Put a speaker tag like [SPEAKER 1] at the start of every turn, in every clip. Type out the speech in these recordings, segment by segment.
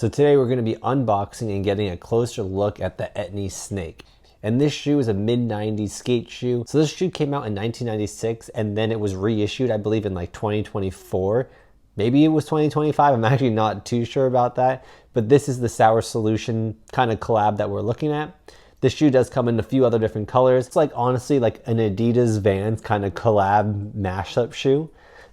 [SPEAKER 1] So today we're going to be unboxing and getting a closer look at the Etnies Snake. And this shoe is a mid-90s skate shoe. So this shoe came out in 1996 and then it was reissued, I believe, in like 2024. Maybe it was 2025, I'm actually not too sure about that. But this is the Sour Solution kind of collab that we're looking at. This shoe does come in a few other different colors. It's like honestly like an Adidas Vans kind of collab mashup shoe.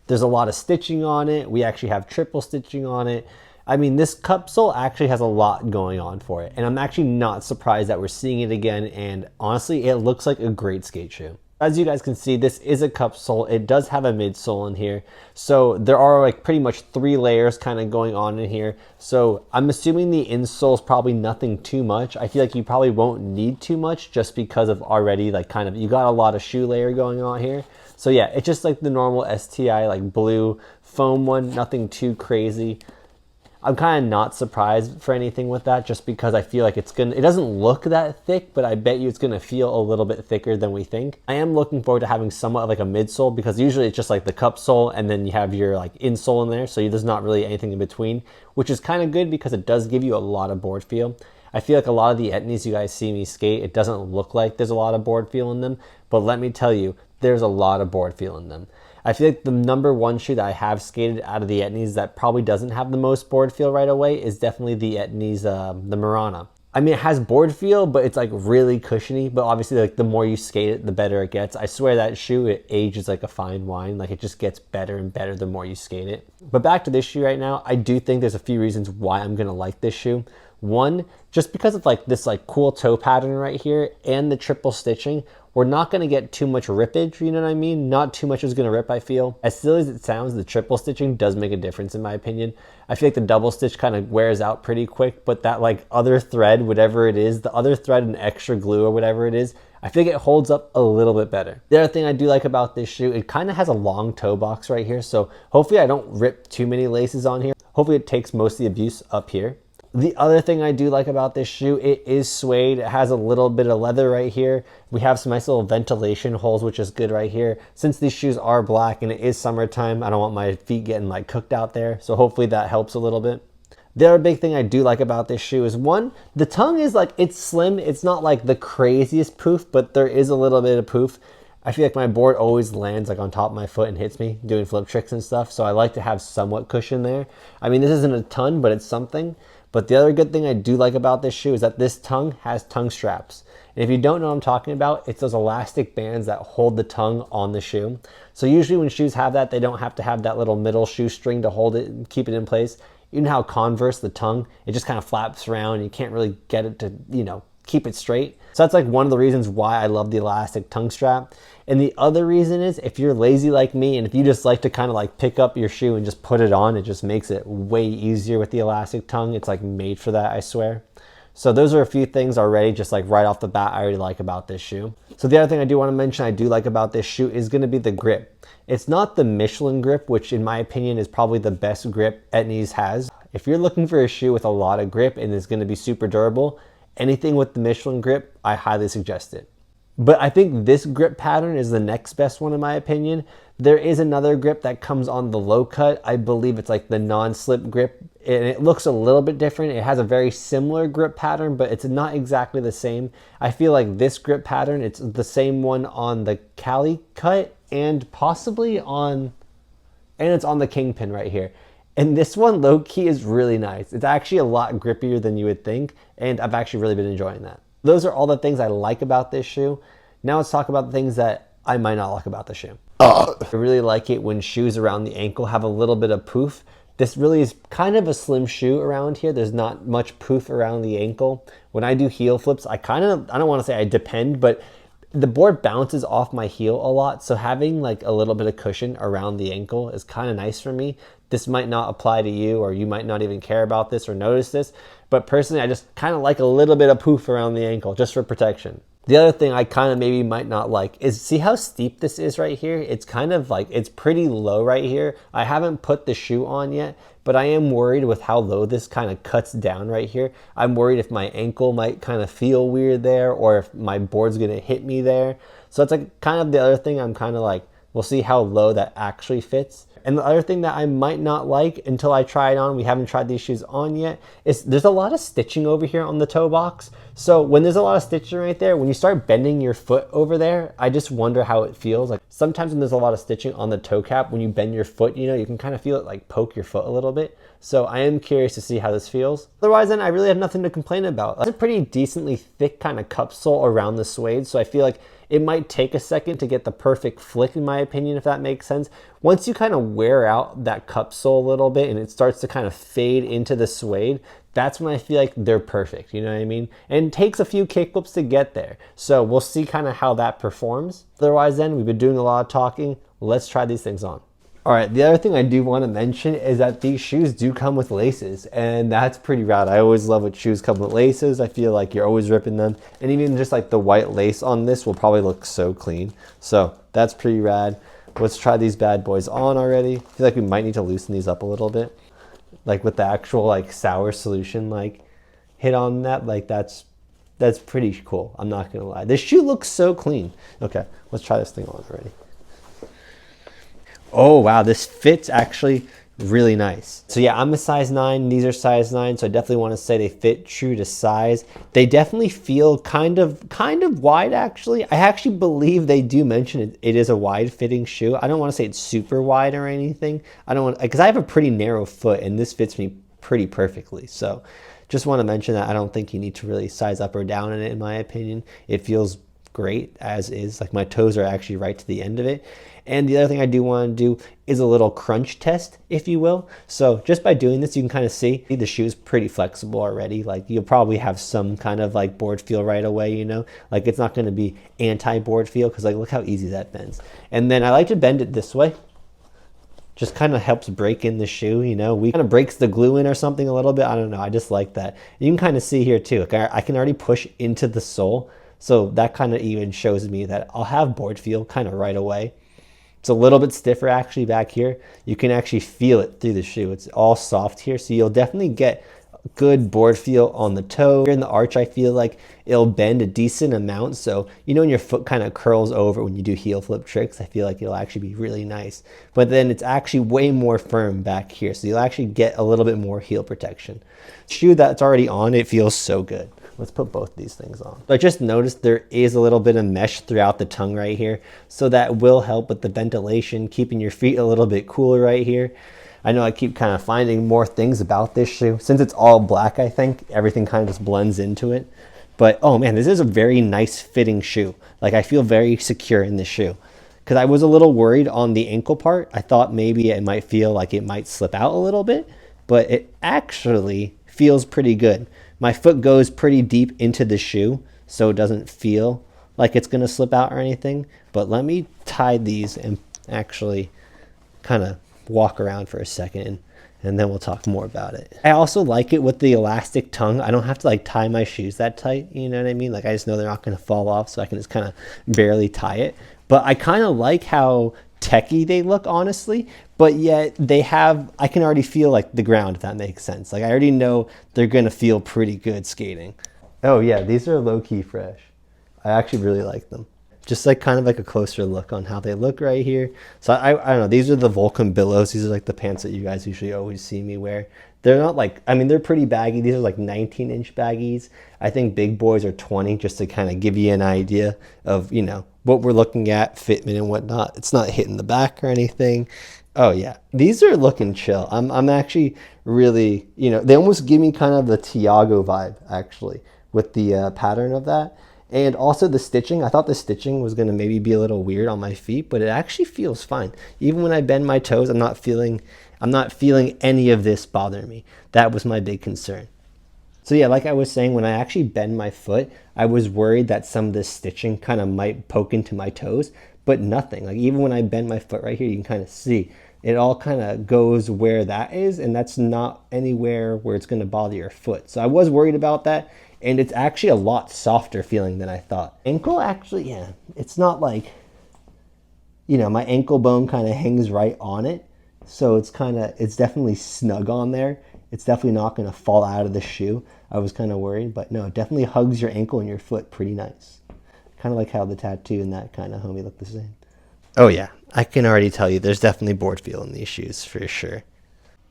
[SPEAKER 1] There's a lot of stitching on it. We actually have triple stitching on it. I mean, this Cupsole actually has a lot going on for it. And I'm actually not surprised that we're seeing it again. And honestly, it looks like a great skate shoe. As you guys can see, this is a Cupsole. It does have a midsole in here. So there are like pretty much 3 layers kind of going on in here. So I'm assuming the insole is probably nothing too much. I feel like you probably won't need too much just because of already like kind of, you got a lot of shoe layer going on here. So yeah, it's just like the normal STI like blue foam one, nothing too crazy. I'm kind of not surprised for anything with that just because I feel like it doesn't look that thick, but I bet you it's gonna feel a little bit thicker than we think. I am looking forward to having somewhat of like a midsole because usually it's just like the Cupsole and then you have your like insole in there. So there's not really anything in between, which is kind of good because it does give you a lot of board feel. I feel like a lot of the Etnies you guys see me skate, it doesn't look like there's a lot of board feel in them, but let me tell you, there's a lot of board feel in them. I feel like the number one shoe that I have skated out of the Etnies that probably doesn't have the most board feel right away is definitely the Etnies, the Marana. I mean, it has board feel, but it's like really cushiony, but obviously like the more you skate it, the better it gets. I swear that shoe, it ages like a fine wine. Like it just gets better and better the more you skate it. But back to this shoe right now, I do think there's a few reasons why I'm gonna like this shoe. One, just because of like this like cool toe pattern right here and the triple stitching, we're not going to get too much rippage, you know what I mean? Not too much is going to rip, I feel. As silly as it sounds, the triple stitching does make a difference in my opinion. I feel like the double stitch kind of wears out pretty quick, but that like other thread, whatever it is, the other thread and extra glue or whatever it is, I think it holds up a little bit better. The other thing I do like about this shoe, it kind of has a long toe box right here. So hopefully I don't rip too many laces on here. Hopefully it takes most of the abuse up here. The other thing I do like about this shoe, it is suede. It has a little bit of leather right here. We have some nice little ventilation holes, which is good right here. Since these shoes are black and it is summertime, I don't want my feet getting like cooked out there. So hopefully that helps a little bit. The other big thing I do like about this shoe is one, the tongue is like, it's slim. It's not like the craziest poof, but there is a little bit of poof. I feel like my board always lands like on top of my foot and hits me doing flip tricks and stuff. So I like to have somewhat cushion there. I mean, this isn't a ton, but it's something. But the other good thing I do like about this shoe is that this tongue has tongue straps. And if you don't know what I'm talking about, it's those elastic bands that hold the tongue on the shoe. So usually when shoes have that, they don't have to have that little middle shoestring to hold it and keep it in place. You know how Converse, the tongue, it just kind of flaps around. You can't really get it to, you know, keep it straight. So that's like one of the reasons why I love the elastic tongue strap. And the other reason is if you're lazy like me and if you just like to kind of like pick up your shoe and just put it on, it just makes it way easier with the elastic tongue. It's like made for that, I swear. So those are a few things already, just like right off the bat, I already like about this shoe. So the other thing I do want to mention I do like about this shoe is going to be the grip. It's not the Michelin grip, which in my opinion is probably the best grip Etnies has. If you're looking for a shoe with a lot of grip and is going to be super durable, anything with the Michelin grip, I highly suggest it. But I think this grip pattern is the next best one in my opinion. There is another grip that comes on the low cut. I believe it's like the non-slip grip and it looks a little bit different. It has a very similar grip pattern, but it's not exactly the same. I feel like this grip pattern, it's the same one on the Cali cut and possibly on, and it's on the Kingpin right here. And this one low key is really nice. It's actually a lot grippier than you would think. And I've actually really been enjoying that. Those are all the things I like about this shoe. Now let's talk about the things that I might not like about the shoe. I really like it when shoes around the ankle have a little bit of poof. This really is kind of a slim shoe around here. There's not much poof around the ankle. When I do heel flips, I don't want to say I depend, but the board bounces off my heel a lot. So having like a little bit of cushion around the ankle is kind of nice for me. This might not apply to you, or you might not even care about this or notice this. But personally, I just kind of like a little bit of poof around the ankle just for protection. The other thing I kind of maybe might not like is, see how steep this is right here? It's kind of like, it's pretty low right here. I haven't put the shoe on yet, but I am worried with how low this kind of cuts down right here. I'm worried if my ankle might kind of feel weird there, or if my board's gonna hit me there. So that's like kind of the other thing I'm kind of like, we'll see how low that actually fits. And the other thing that I might not like until I try it on, we haven't tried these shoes on yet, is there's a lot of stitching over here on the toe box. So when there's a lot of stitching right there, when you start bending your foot over there, I just wonder how it feels. Like sometimes when there's a lot of stitching on the toe cap, when you bend your foot, you know, you can kind of feel it like poke your foot a little bit. So I am curious to see how this feels. Otherwise, then I really have nothing to complain about. It's a pretty decently thick kind of cupsole around the suede. So I feel like it might take a second to get the perfect flick, in my opinion, if that makes sense. Once you kind of wear out that cupsole a little bit and it starts to kind of fade into the suede, that's when I feel like they're perfect, you know what I mean? And it takes a few kickflips to get there. So we'll see kind of how that performs. Otherwise then, we've been doing a lot of talking. Let's try these things on. All right, the other thing I do want to mention is that these shoes do come with laces, and that's pretty rad. I always love when shoes come with laces. I feel like you're always ripping them, and even just like the white lace on this will probably look so clean. So that's pretty rad. Let's try these bad boys on already. I feel like we might need to loosen these up a little bit. Like with the actual like sour solution like hit on that, like that's pretty cool. I'm not gonna lie. This shoe looks so clean. Okay, let's try this thing on already. Oh wow, this fits actually really nice. So yeah, I'm a size 9, these are size 9, so I definitely want to say they fit true to size. They definitely feel kind of wide actually. I actually believe they do mention it is a wide fitting shoe. I don't want to say it's super wide or anything. I don't want, because I have a pretty narrow foot and this fits me pretty perfectly. So just want to mention that I don't think you need to really size up or down in it, in my opinion. It feels great as is. Like my toes are actually right to the end of it. And the other thing I do want to do is a little crunch test, if you will. So just by doing this, you can kind of see the shoe is pretty flexible already. Like you'll probably have some kind of like board feel right away, you know, like it's not going to be anti-board feel because like look how easy that bends. And then I like to bend it this way. Just kind of helps break in the shoe, you know, we kind of breaks the glue in or something a little bit. I don't know. I just like that. You can kind of see here too. Like I can already push into the sole. So that kind of even shows me that I'll have board feel kind of right away. It's a little bit stiffer actually back here. You can actually feel it through the shoe. It's all soft here. So you'll definitely get good board feel on the toe. Here in the arch, I feel like it'll bend a decent amount. So, you know, when your foot kind of curls over when you do heel flip tricks, I feel like it'll actually be really nice. But then it's actually way more firm back here. So you'll actually get a little bit more heel protection. Shoe that's already on, it feels so good. Let's put both these things on. So I just noticed there is a little bit of mesh throughout the tongue right here. So that will help with the ventilation, keeping your feet a little bit cooler right here. I know I keep kind of finding more things about this shoe. Since it's all black, I think, everything kind of just blends into it. But oh man, this is a very nice fitting shoe. Like I feel very secure in this shoe. Because I was a little worried on the ankle part. I thought maybe it might feel like it might slip out a little bit. But it actually feels pretty good. My foot goes pretty deep into the shoe, so it doesn't feel like it's going to slip out or anything. But let me tie these and actually kind of walk around for a second, and then we'll talk more about it. I also like it with the elastic tongue. I don't have to like tie my shoes that tight, you know what I mean? Like I just know they're not going to fall off, so I can just kind of barely tie it. But I kind of like how techie they look, honestly, but yet they have, I can already feel like the ground, if that makes sense. Like I already know they're gonna feel pretty good skating. Oh yeah, these are low-key fresh. I actually really like them. Just like kind of like a closer look on how they look right here. So I don't know, these are the Vulcan Billows. These are like the pants that you guys usually always see me wear. They're not like, I mean, they're pretty baggy. These are like 19-inch baggies. I think big boys are 20, just to kind of give you an idea of, you know, what we're looking at, fitment and whatnot. It's not hitting the back or anything. Oh yeah, these are looking chill. I'm actually really, you know, they almost give me kind of the Tiago vibe actually with the pattern of that. And also the stitching. I thought the stitching was going to maybe be a little weird on my feet, but it actually feels fine. Even when I bend my toes, I'm not feeling any of this bother me. That was my big concern. So yeah, like I was saying, when I actually bend my foot, I was worried that some of this stitching kind of might poke into my toes, but nothing. Like even when I bend my foot right here, you can kind of see it all kind of goes where that is, and that's not anywhere where it's going to bother your foot. So I was worried about that, and it's actually a lot softer feeling than I thought. Ankle actually, yeah, it's not like, you know, my ankle bone kind of hangs right on it. So it's definitely snug on there. It's definitely not going to fall out of the shoe. I was kind of worried, but no, it definitely hugs your ankle and your foot pretty nice. Kind of like how the tattoo and that kind of homie look the same.
[SPEAKER 2] Oh yeah, I can already tell you there's definitely board feel in these shoes for sure.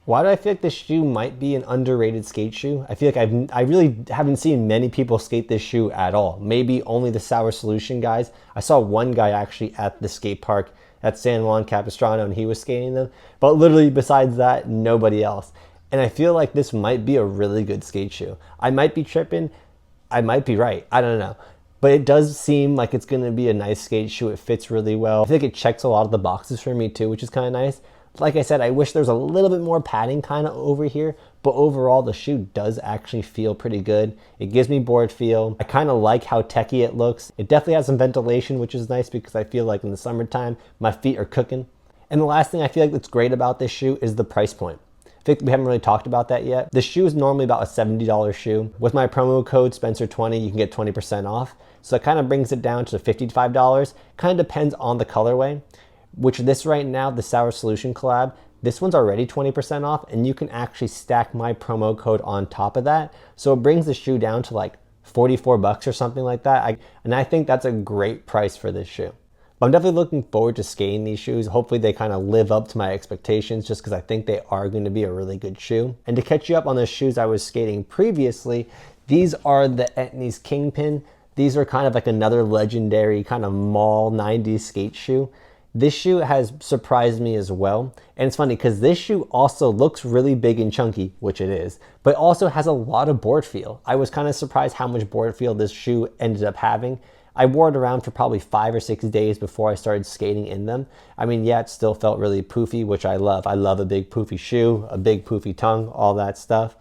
[SPEAKER 1] Why do I feel like this shoe might be an underrated skate shoe? I feel like I really haven't seen many people skate this shoe at all. Maybe only the Sour Solution guys. I saw one guy actually at the skate park at San Juan Capistrano and he was skating them. But literally besides that, nobody else. And I feel like this might be a really good skate shoe. I might be tripping. I might be right. I don't know. But it does seem like it's going to be a nice skate shoe. It fits really well. I think it checks a lot of the boxes for me too, which is kind of nice. Like I said, I wish there's a little bit more padding kind of over here, but overall the shoe does actually feel pretty good. It gives me board feel. I kind of like how techy it looks. It definitely has some ventilation, which is nice because I feel like in the summertime, my feet are cooking. And the last thing I feel like that's great about this shoe is the price point. I think we haven't really talked about that yet. The shoe is normally about a $70 shoe. With my promo code Spencer20, you can get 20% off. So it kind of brings it down to $55. Kind of depends on the colorway. Which this right now, the Sour Solution collab, this one's already 20% off and you can actually stack my promo code on top of that. So it brings the shoe down to like 44 bucks or something like that. And I think that's a great price for this shoe. But I'm definitely looking forward to skating these shoes. Hopefully they kind of live up to my expectations just because I think they are going to be a really good shoe. And to catch you up on the shoes I was skating previously, these are the Etnies Kingpin. These are kind of like another legendary kind of mall 90s skate shoe. This shoe has surprised me as well. And it's funny because this shoe also looks really big and chunky, which it is, but also has a lot of board feel. I was kind of surprised how much board feel this shoe ended up having. I wore it around for probably 5 or 6 days before I started skating in them. I mean, yeah, it still felt really poofy, which I love. I love a big poofy shoe, a big poofy tongue, all that stuff.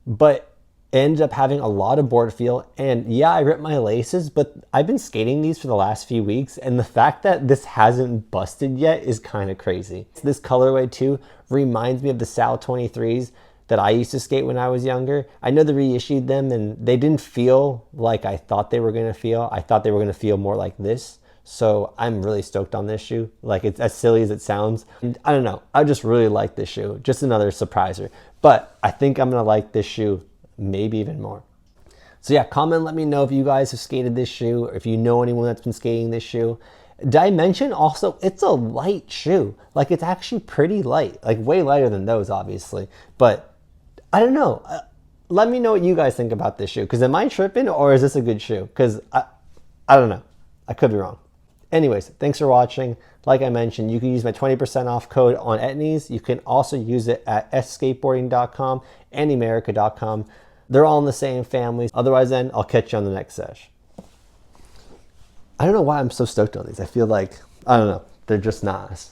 [SPEAKER 1] But ended up having a lot of board feel, and yeah, I ripped my laces, but I've been skating these for the last few weeks, and the fact that this hasn't busted yet is kind of crazy. This colorway too reminds me of the Sal 23s that I used to skate when I was younger. I know they reissued them and they didn't feel like I thought they were going to feel. I thought they were going to feel more like this. So I'm really stoked on this shoe. Like, it's as silly as it sounds. And I don't know, I just really like this shoe. Just another surpriser. But I think I'm going to like this shoe maybe even more. So yeah, comment, let me know if you guys have skated this shoe or if you know anyone that's been skating this shoe. Did I mention also it's a light shoe? Like, it's actually pretty light, like way lighter than those obviously, but I don't know. Let me know what you guys think about this shoe, because am I tripping or is this a good shoe? Because I don't know, I could be wrong. Anyways, thanks for watching. Like I mentioned, you can use my 20% off code on Etnies. You can also use it at skateboarding.com and America.com. They're all in the same family. Otherwise then, I'll catch you on the next sesh. I don't know why I'm so stoked on these. I feel like, I don't know, they're just nice.